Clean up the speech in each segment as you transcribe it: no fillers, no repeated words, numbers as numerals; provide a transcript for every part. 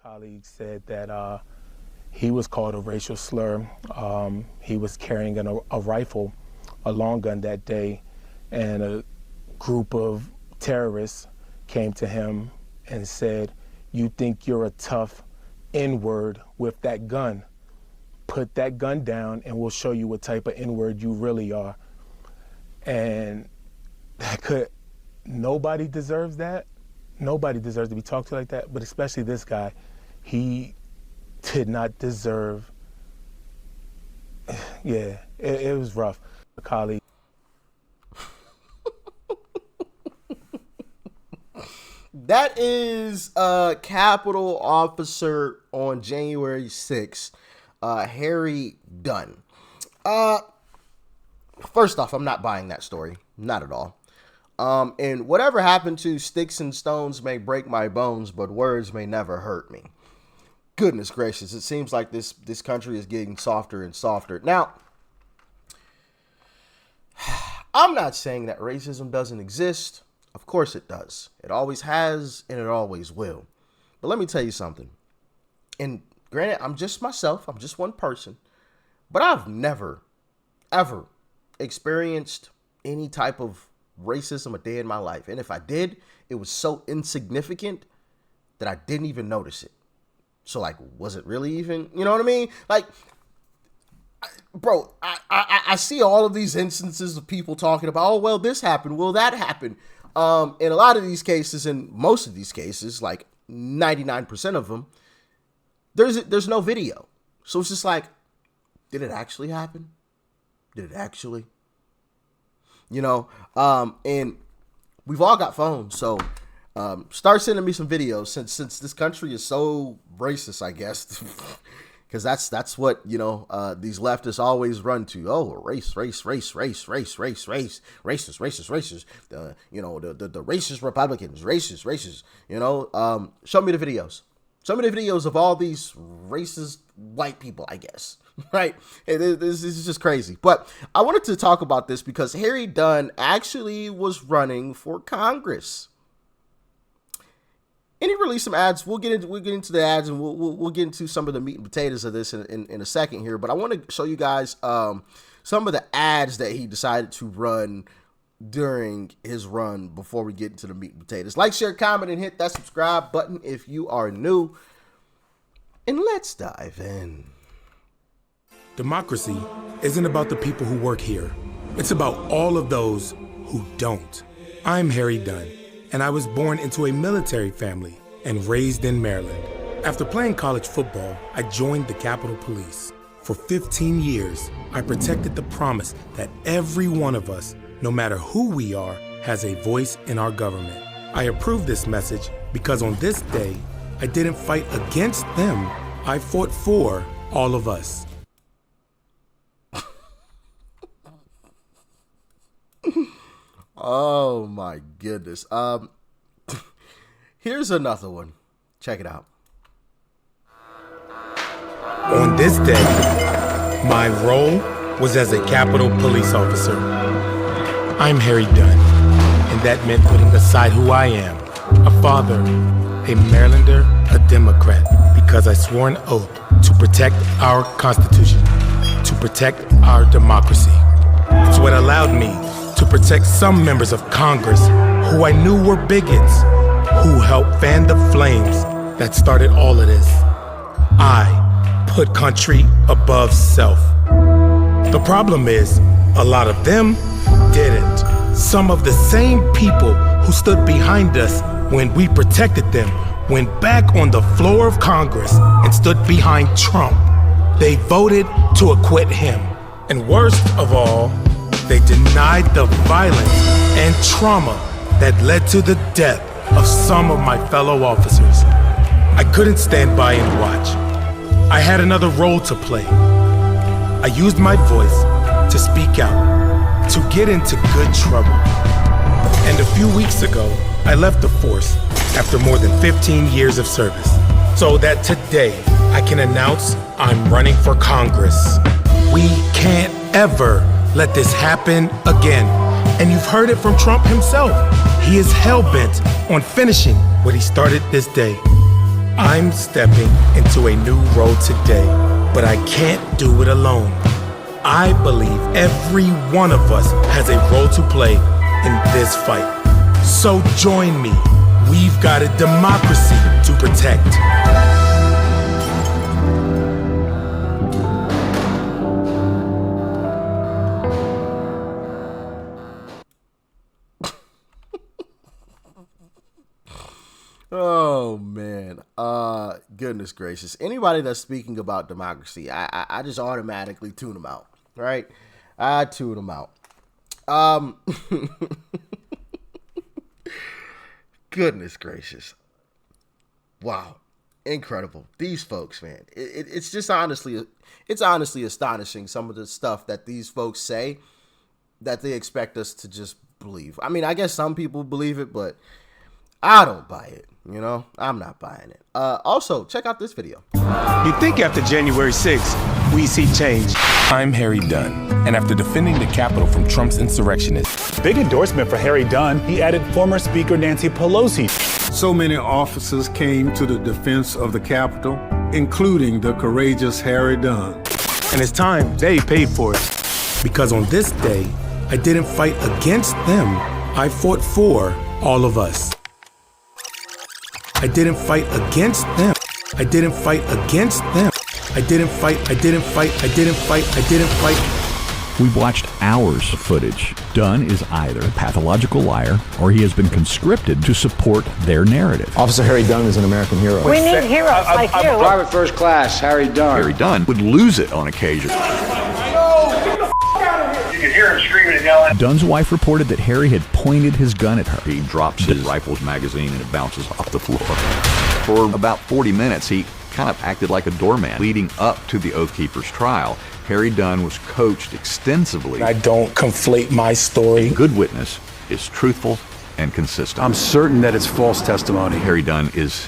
colleague said that he was called a racial slur. He was carrying a rifle, a long gun that day, and a group of terrorists came to him and said, "You think you're a tough N-word with that gun? Put that gun down and we'll show you what type of N-word you really are." And nobody deserves that. Nobody deserves to be talked to like that, but especially this guy. He did not deserve, yeah, it was rough. A colleague. That is Capitol Officer on January 6th, Harry Dunn. First off, I'm not buying that story. Not at all. And whatever happened to sticks and stones may break my bones, but words may never hurt me. Goodness gracious, it seems like this country is getting softer and softer. Now, I'm not saying that racism doesn't exist. Of course it does. It always has, and it always will. But let me tell you something. And granted, I'm just myself. I'm just one person. But I've never, ever experienced any type of racism a day in my life. And if I did, it was so insignificant that I didn't even notice it. So, like, was it really even, you know what I mean? Like, bro, I see all of these instances of people talking about, oh, well, this happened, well, that happened. In a lot of these cases, and most of these cases, like 99% of them, there's no video. So it's just like, did it actually happen? Did it actually? You know, and we've all got phones, so start sending me some videos since this country is so racist, I guess. Because that's what, you know, these leftists always run to. Oh, race. Racist. You know, the racist Republicans, racist. You know, show me the videos. Show me the videos of all these racist white people, I guess. Right? This is just crazy. But I wanted to talk about this because Harry Dunn actually was running for Congress. And he released some ads. We'll get into the ads, and we'll get into some of the meat and potatoes of this in a second here. But I want to show you guys some of the ads that he decided to run during his run before we get into the meat and potatoes. Like, share, comment, and hit that subscribe button if you are new. And let's dive in. Democracy isn't about the people who work here. It's about all of those who don't. I'm Harry Dunn, and I was born into a military family and raised in Maryland. After playing college football, I joined the Capitol Police. For 15 years, I protected the promise that every one of us, no matter who we are, has a voice in our government. I approve this message because on this day, I didn't fight against them. I fought for all of us. Oh my goodness. Here's another one. Check it out. On this day, my role was as a Capitol Police officer. I'm Harry Dunn, and that meant putting aside who I am, a father, a Marylander, a Democrat, because I swore an oath to protect our Constitution, to protect our democracy. It's what allowed me to protect some members of Congress who I knew were bigots, who helped fan the flames that started all of this. I put country above self. The problem is, a lot of them didn't. Some of the same people who stood behind us when we protected them went back on the floor of Congress and stood behind Trump. They voted to acquit him. And worst of all, they denied the violence and trauma that led to the death of some of my fellow officers. I couldn't stand by and watch. I had another role to play. I used my voice to speak out, to get into good trouble. And a few weeks ago, I left the force after more than 15 years of service, so that today I can announce I'm running for Congress. We can't ever let this happen again. And you've heard it from Trump himself. He is hell-bent on finishing what he started this day. I'm stepping into a new role today, but I can't do it alone. I believe every one of us has a role to play in this fight. So join me. We've got a democracy to protect. Oh man, goodness gracious! Anybody that's speaking about democracy, I just automatically tune them out, right? I tune them out. Goodness gracious! Wow, incredible! These folks, man, it's just honestly astonishing some of the stuff that these folks say that they expect us to just believe. I mean, I guess some people believe it, but I don't buy it. You know, I'm not buying it. Also, check out this video. You'd think after January 6th, we see change. I'm Harry Dunn, and after defending the Capitol from Trump's insurrectionists. Big endorsement for Harry Dunn. He added former Speaker Nancy Pelosi. So many officers came to the defense of the Capitol, including the courageous Harry Dunn. And it's time they paid for it. Because on this day, I didn't fight against them. I fought for all of us. I didn't fight against them. I didn't fight against them. I didn't fight. We've watched hours of footage. Dunn is either a pathological liar or he has been conscripted to support their narrative. Officer Harry Dunn is an American hero. We need heroes like you. Private First Class Harry Dunn. Harry Dunn would lose it on occasion. You can hear him screaming and yelling. Dunn's wife reported that Harry had pointed his gun at her. He drops his rifle's magazine and it bounces off the floor. For about 40 minutes, he kind of acted like a doorman. Leading up to the Oath Keepers trial, Harry Dunn was coached extensively. I don't conflate my story. A good witness is truthful and consistent. I'm certain that it's false testimony. Harry Dunn is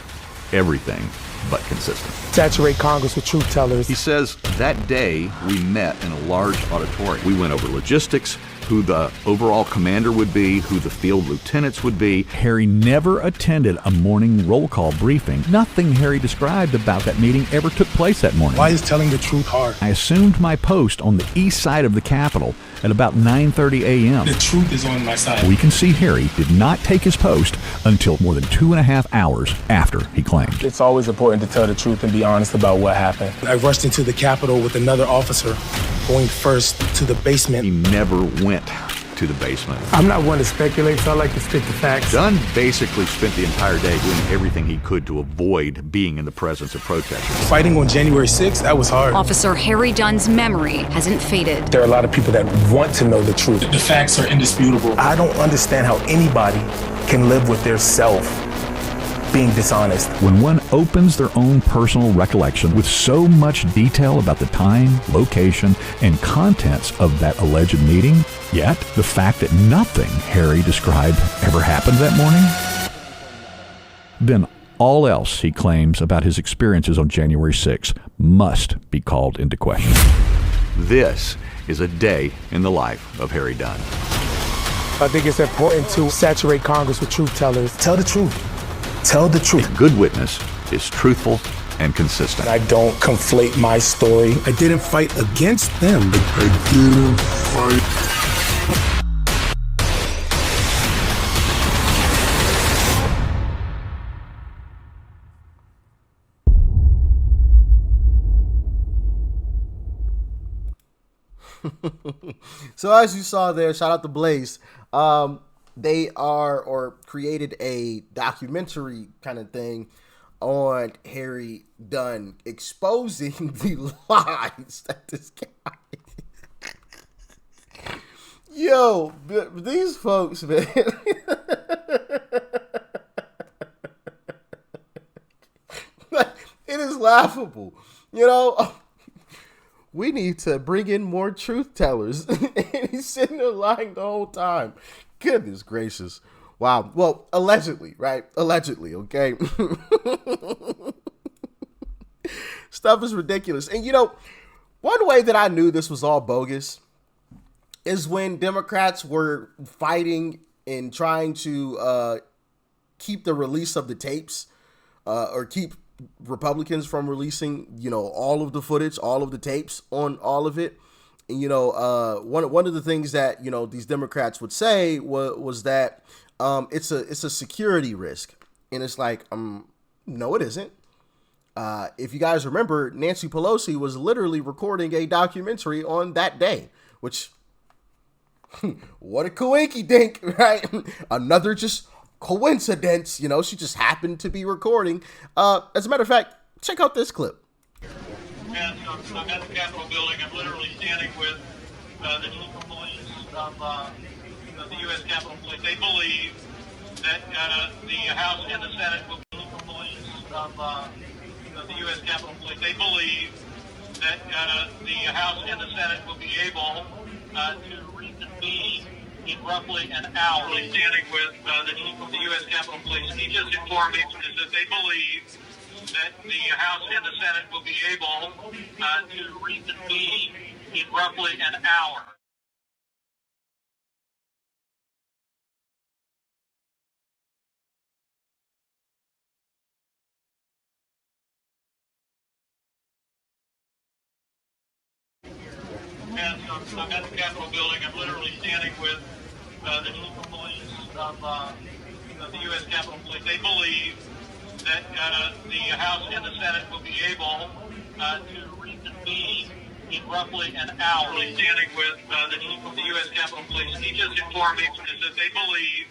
everything but consistent. Saturate Congress with truth tellers. He says that day we met in a large auditorium. We went over logistics, who the overall commander would be, who the field lieutenants would be. Harry never attended a morning roll call briefing. Nothing Harry described about that meeting ever took place that morning. Why is telling the truth hard? I assumed my post on the east side of the Capitol at about 9:30 a.m. The truth is on my side. We can see Harry did not take his post until more than 2.5 hours after he claimed. It's always important to tell the truth and be honest about what happened. I rushed into the Capitol with another officer, going first to the basement. He never went to the basement. I'm not one to speculate, so I like to stick to facts. Dunn basically spent the entire day doing everything he could to avoid being in the presence of protesters. Fighting on January 6th, that was hard. Officer Harry Dunn's memory hasn't faded. There are a lot of people that want to know the truth. The facts are indisputable. I don't understand how anybody can live with their self being dishonest. When one opens their own personal recollection with so much detail about the time, location, and contents of that alleged meeting, yet the fact that nothing Harry described ever happened that morning, then all else he claims about his experiences on January 6th must be called into question. This is a day in the life of Harry Dunn. I think it's important to saturate Congress with truth tellers. Tell the truth. Tell the truth. A good witness is truthful and consistent. I don't conflate my story. I didn't fight against them. I didn't fight. So as you saw there, shout out to Blaze. They are or created a documentary kind of thing on Harry Dunn exposing the lies that this guy. Yo, these folks, man. It is laughable. You know, we need to bring in more truth tellers. And he's sitting there lying the whole time. Goodness gracious. Wow. Well, allegedly, right? Allegedly, okay? Stuff is ridiculous. And you know, one way that I knew this was all bogus is when Democrats were fighting and trying to keep the release of the tapes or keep Republicans from releasing, all of the footage, all of the tapes on all of it. And, one of the things that, these Democrats would say was that it's a security risk. And it's like, no, it isn't. If you guys remember, Nancy Pelosi was literally recording a documentary on that day, which, what a coinky dink, right? Another just coincidence, she just happened to be recording. As a matter of fact, check out this clip. And I'm at the Capitol building. I'm literally standing with the chief of police of the U.S. Capitol Police. They believe that the House and the Senate will be chief of police of the U.S. Capitol Police. They believe that the House and the Senate will be able to reconvene in roughly an hour. Standing with the chief of the U.S. Capitol Police. He just informed me that they believe that the House and the Senate will be able to reconvene in roughly an hour. And I'm at the Capitol building. I'm literally standing with the chief of police of the U.S. Capitol Police. They believe that the House and the Senate will be able to reconvene in roughly an hour. Standing with the chief of the U.S. Capitol Police. He just informed me that they believe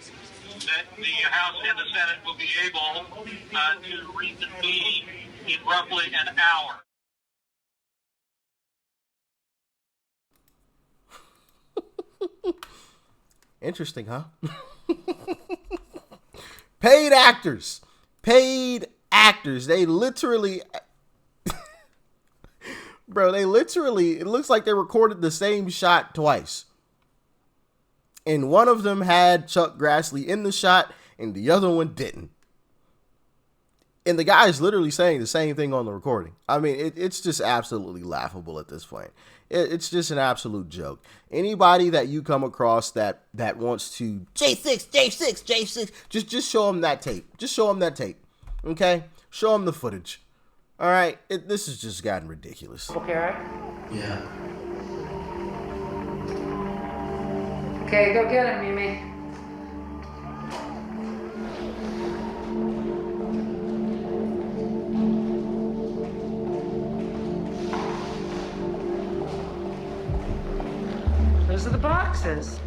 that the House and the Senate will be able to reconvene in roughly an hour. Interesting, huh? Paid actors. They literally, bro, it looks like they recorded the same shot twice. And one of them had Chuck Grassley in the shot and the other one didn't. And the guy is literally saying the same thing on the recording. I mean, it's just absolutely laughable at this point. It's just an absolute joke. Anybody that you come across that wants to J6, just show them that tape. Just show them that tape. Okay? Show them the footage. All right? This has just gotten ridiculous. Okay, right? Yeah. Okay, go get him, Mimi. Those are the boxes.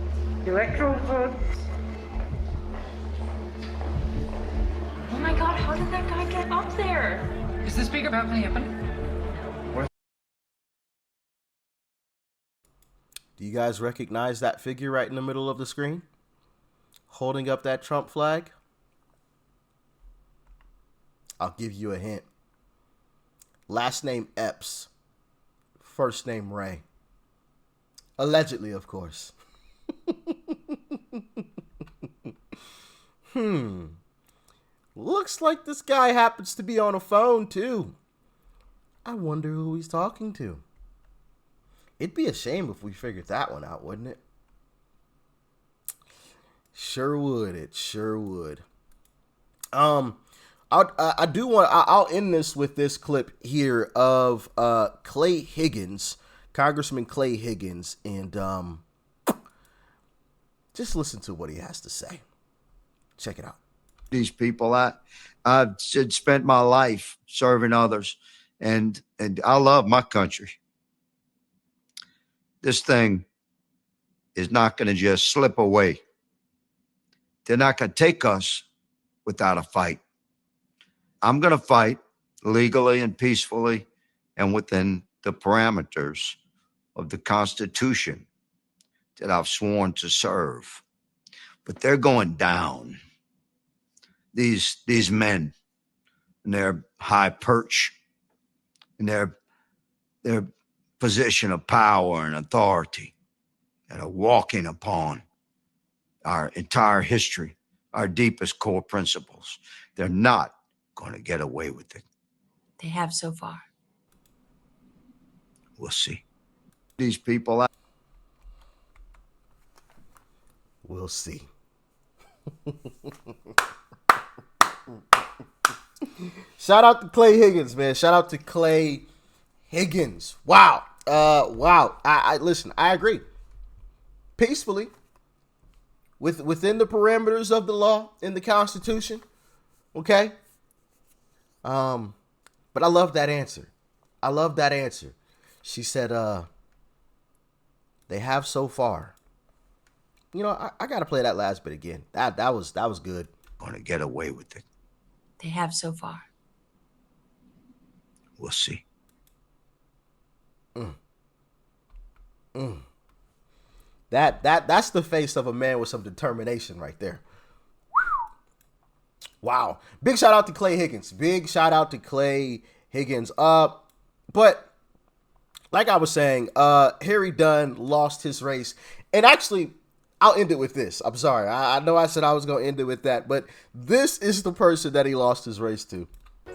Electoral votes. Oh my God, how did that guy get up there? Is the speaker balcony open? Do you guys recognize that figure right in the middle of the screen? Holding up that Trump flag? I'll give you a hint. Last name Epps. First name Ray. Allegedly, of course. Looks like this guy happens to be on a phone, too. I wonder who he's talking to. It'd be a shame if we figured that one out, wouldn't it? Sure would. It sure would. I'll end this with this clip here of Clay Higgins, Congressman Clay Higgins, and just listen to what he has to say. Check it out. These people, I've spent my life serving others, and I love my country. This thing is not going to just slip away. They're not going to take us without a fight. I'm going to fight legally and peacefully and within the parameters of the Constitution that I've sworn to serve. But they're going down. These men in their high perch, in their position of power and authority that are walking upon our entire history, our deepest core principles. They're not going to get away with it. They have so far. We'll see. These people. We'll see. Shout out to Clay Higgins, man. Shout out to Clay Higgins. Wow. Wow. I listen, I agree. Peacefully. Within the parameters of the law in the Constitution. Okay? But I love that answer. I love that answer. She said, they have so far. You know, I gotta play that last bit again. That was good. Gonna get away with it. They have so far. We'll see. That's the face of a man with some determination right there. Wow. Big shout out to Clay Higgins. Big shout out to Clay Higgins. But like I was saying, Harry Dunn lost his race. And actually, I'll end it with this. I'm sorry. I know I said I was going to end it with that, but this is the person that he lost his race to.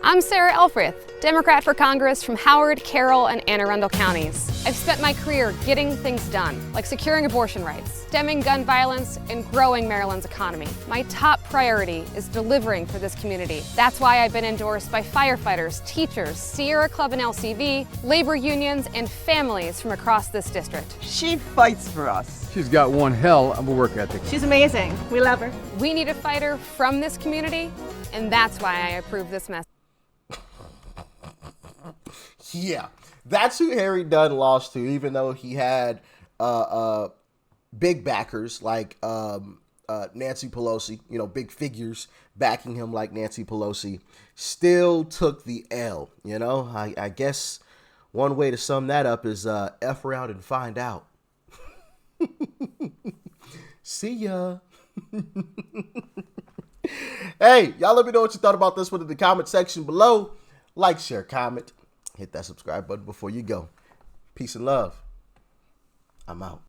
I'm Sarah Elfrith, Democrat for Congress from Howard, Carroll, and Anne Arundel counties. I've spent my career getting things done, like securing abortion rights, stemming gun violence, and growing Maryland's economy. My top priority is delivering for this community. That's why I've been endorsed by firefighters, teachers, Sierra Club and LCV, labor unions, and families from across this district. She fights for us. She's got one hell of a work ethic. She's amazing. We love her. We need a fighter from this community, and that's why I approve this message. Yeah, that's who Harry Dunn lost to, even though he had big backers like Nancy Pelosi, you know, big figures backing him like Nancy Pelosi, still took the L, you know. I guess one way to sum that up is F around and find out. See ya. Hey, y'all let me know what you thought about this one in the comment section below. Like, share, comment. Hit that subscribe button before you go. Peace and love. I'm out.